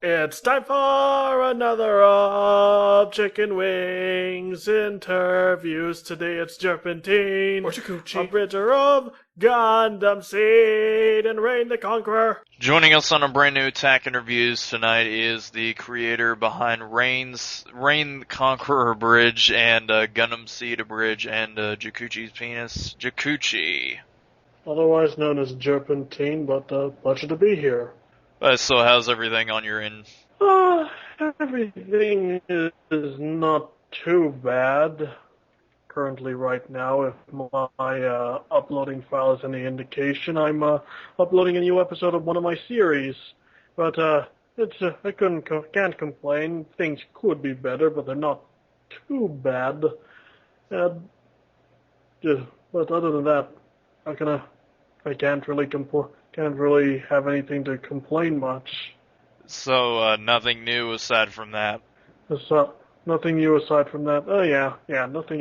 It's time for another of Chicken Wings interviews. Today it's Jurpentine, Or Takuchi. abridger of Gundam Seed, and Rain the Conqueror. Joining us on a brand new Attack interviews tonight is the creator behind Rain the Conqueror Bridge and Gundam Seed Bridge and Jakuchi's Penis, Jakuchi. Otherwise known as Jurpentine, but pleasure to be here. So how's everything on your end? Everything is not too bad currently right now. If my uploading file is any indication, I'm uploading a new episode of one of my series. But I can't complain. Things could be better, but they're not too bad. But other than that, I can't really have anything to complain much. So nothing new aside from that. Nothing new aside from that. Oh yeah, nothing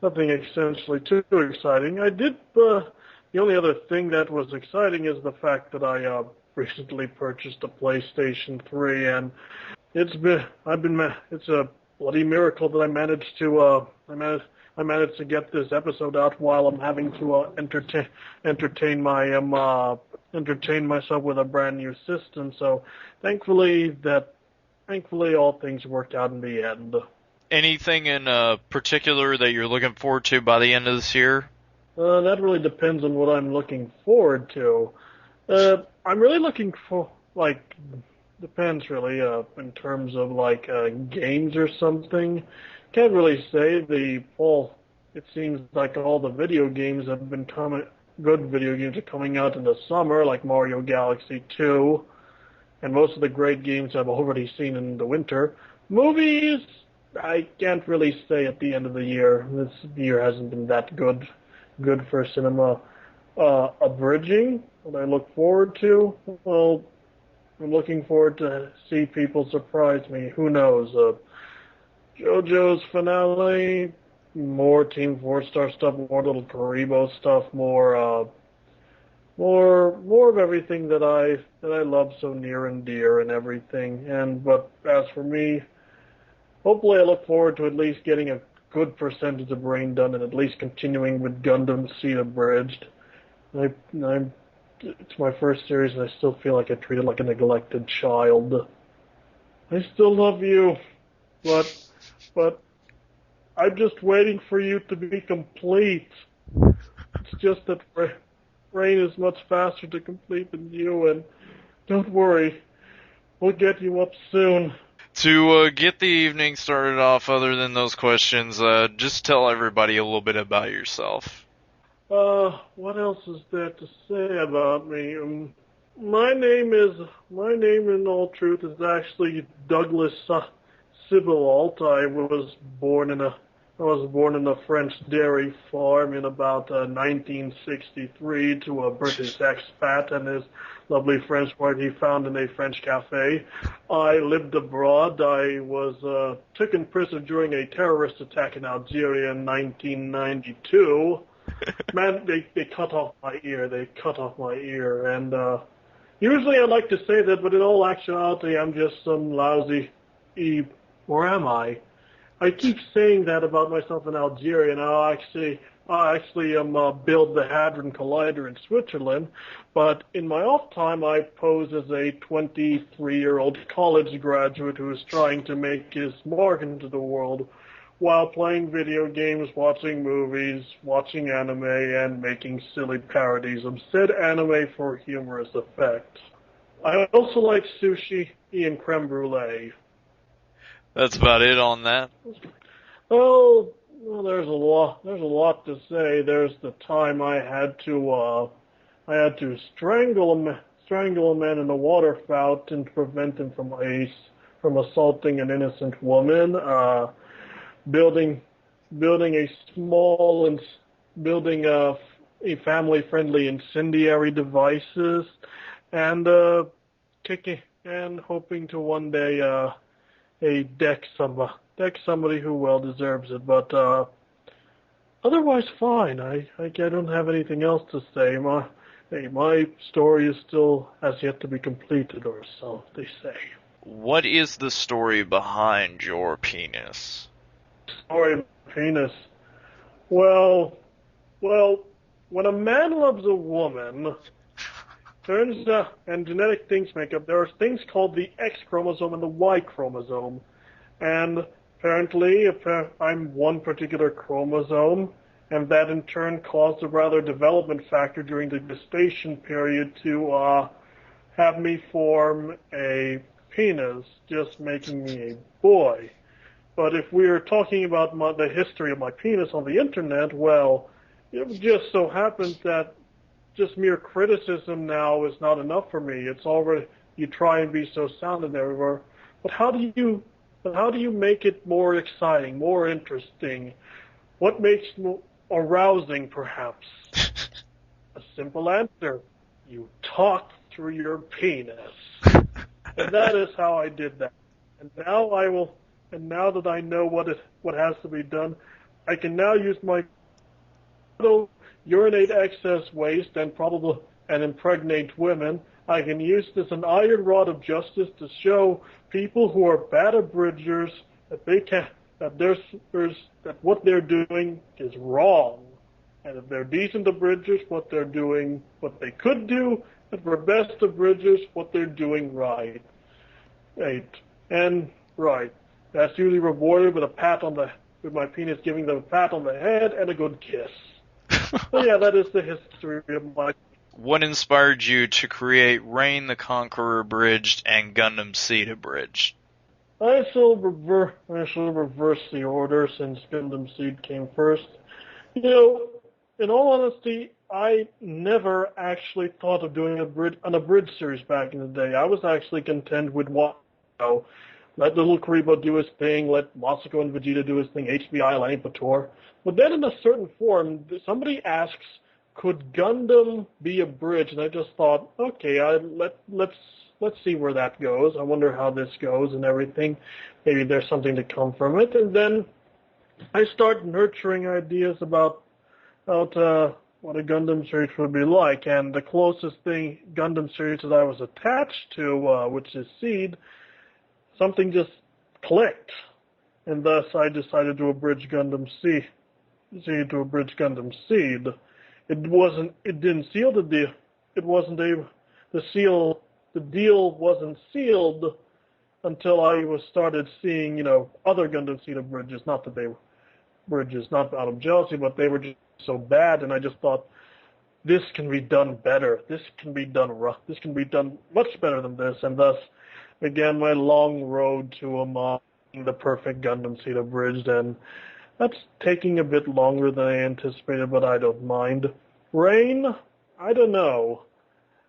essentially too exciting. The only other thing that was exciting is the fact that I recently purchased a PlayStation 3, and it's a bloody miracle that I managed to get this episode out while I'm having to entertain myself with a brand new system. So thankfully all things worked out in the end. Anything in particular that you're looking forward to by the end of this year? That really depends on what I'm looking forward to. I'm really looking for, depends really, in terms of games or something. Can't really say. It seems like all the video games have been good video games are coming out in the summer, like Mario Galaxy 2, and most of the great games I've already seen in the winter. Movies, I can't really say at the end of the year. This year hasn't been that good for cinema. Abridging, what I look forward to, well, I'm looking forward to see people surprise me. Who knows? JoJo's finale, more Team 4-Star stuff, more little Karibo stuff, more of everything that I love so near and dear and everything. But as for me, hopefully I look forward to at least getting a good percentage of Rain done and at least continuing with Gundam Seed Abridged. It's my first series and I still feel like I treated like a neglected child. I still love you, but I'm just waiting for you to be complete. It's just that Rain is much faster to complete than you, and don't worry, we'll get you up soon. To get the evening started off, other than those questions, just tell everybody a little bit about yourself. What else is there to say about me? My name in all truth is actually Douglas Sibylalt. I was born in a French dairy farm in about 1963 to a British expat and his lovely French wife he found in a French cafe. I lived abroad. I was taken prisoner during a terrorist attack in Algeria in 1992. Man, they cut off my ear. And usually I like to say that, but in all actuality, I'm just some lousy or am I? I keep saying that about myself in Algeria, and I'll actually build the Hadron Collider in Switzerland. But in my off time, I pose as a 23-year-old college graduate who is trying to make his mark into the world while playing video games, watching movies, watching anime, and making silly parodies of said anime for humorous effect. I also like sushi and creme brulee. That's about it on that. Oh, well, there's a lot to say. There's the time I had to strangle a man in a water fountain to prevent him from assaulting an innocent woman. Building a family-friendly incendiary devices, and hoping to one day deck somebody who well deserves it. But otherwise, fine. I don't have anything else to say. Hey, my story has yet to be completed, or so they say. What is the story behind your penis? Story of penis. Well, well, when a man loves a woman, turns out, and genetic things make up, there are things called the X chromosome and the Y chromosome. And apparently, if I'm one particular chromosome, and that in turn caused a rather development factor during the gestation period to have me form a penis, just making me a boy. But if we're talking about the history of my penis on the internet, well, it just so happens that just mere criticism now is not enough for me. It's already, you try and be so sound and everywhere, but how do you make it more exciting, more interesting? What makes more arousing, perhaps? A simple answer: you talk through your penis. And that is how I did that. And now I will, and now that I know what has to be done, I can now use my urinate excess waste and impregnate women. I can use this an iron rod of justice to show people who are bad abridgers that they can that what they're doing is wrong. And if they're decent abridgers, what they're doing, what they could do, and for best abridgers, what they're doing right. Right. And right. That's usually rewarded with with my penis giving them a pat on the head and a good kiss. So yeah, that is the history of my. What inspired you to create Reign the Conqueror Abridged and Gundam Seed Abridged? I shall reverse the order since Gundam Seed came first. You know, in all honesty, I never actually thought of doing an abridged series back in the day. I was actually content with let little Kuribo do his thing, let Masako and Vegeta do his thing, HBI, Lane Pator. But then in a certain form, somebody asks, could Gundam be abridged? And I just thought, okay, let's see where that goes. I wonder how this goes and everything. Maybe there's something to come from it. And then I start nurturing ideas about what a Gundam series would be like. And the closest thing Gundam series that I was attached to, which is Seed, something just clicked. And thus I decided to abridge Gundam Seed. To abridge Gundam Seed. It didn't seal the deal. The deal wasn't sealed until I started seeing, other Gundam Seed abridges. Not that they were bridges, not out of jealousy, but they were just so bad, and I just thought, this can be done better. This can be done This can be done much better than this, and thus began my long road to the perfect Gundam Seed abridged, and that's taking a bit longer than I anticipated, but I don't mind. Rain? I don't know.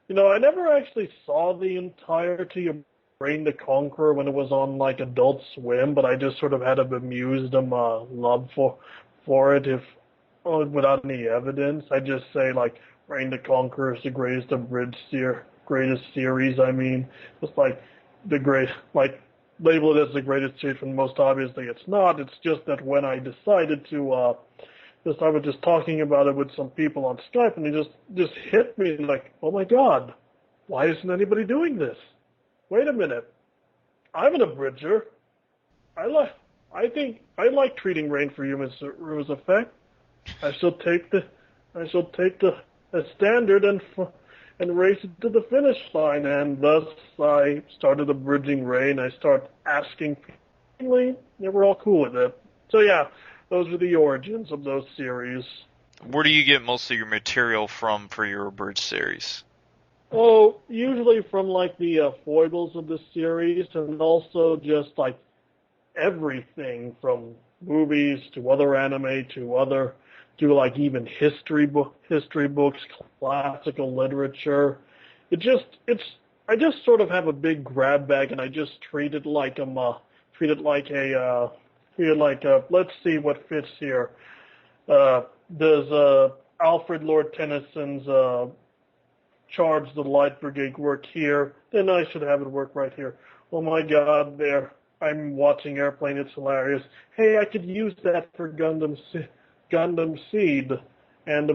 I never actually saw the entirety of Reign the Conqueror when it was on Adult Swim, but I just sort of had a bemused love for it without any evidence. I just say Reign the Conqueror is the greatest greatest series. I mean, it's label it as the greatest series when most obviously it's not. It's just that when I decided to I was just talking about it with some people on Skype, and it just hit me oh my God, why isn't anybody doing this? Wait a minute, I'm an abridger. I like treating Rain for Humans effect. I shall take the standard and race it to the finish line, and thus I started abridging Rain. I started asking people, they were all cool with it. So yeah, those are the origins of those series. Where do you get most of your material from for your abridged series? Oh, usually from the foibles of the series, and also just everything from movies to other anime to even history books, classical literature. I just sort of have a big grab bag, and I just treat it like let's see what fits here. Does Alfred Lord Tennyson's Charge the Light Brigade work here? Then I should have it work right here. Oh my God, I'm watching Airplane, it's hilarious. Hey, I could use that for Gundam Seed. And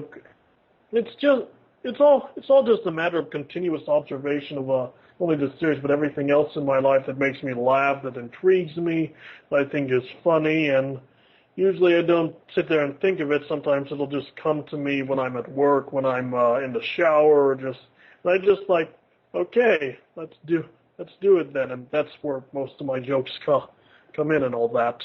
it's it's all just a matter of continuous observation of only the series, but everything else in my life that makes me laugh, that intrigues me, that I think is funny, and usually I don't sit there and think of it. Sometimes it'll just come to me when I'm at work, when I'm in the shower, or and I just like, okay, let's do it then, and that's where most of my jokes come in and all that.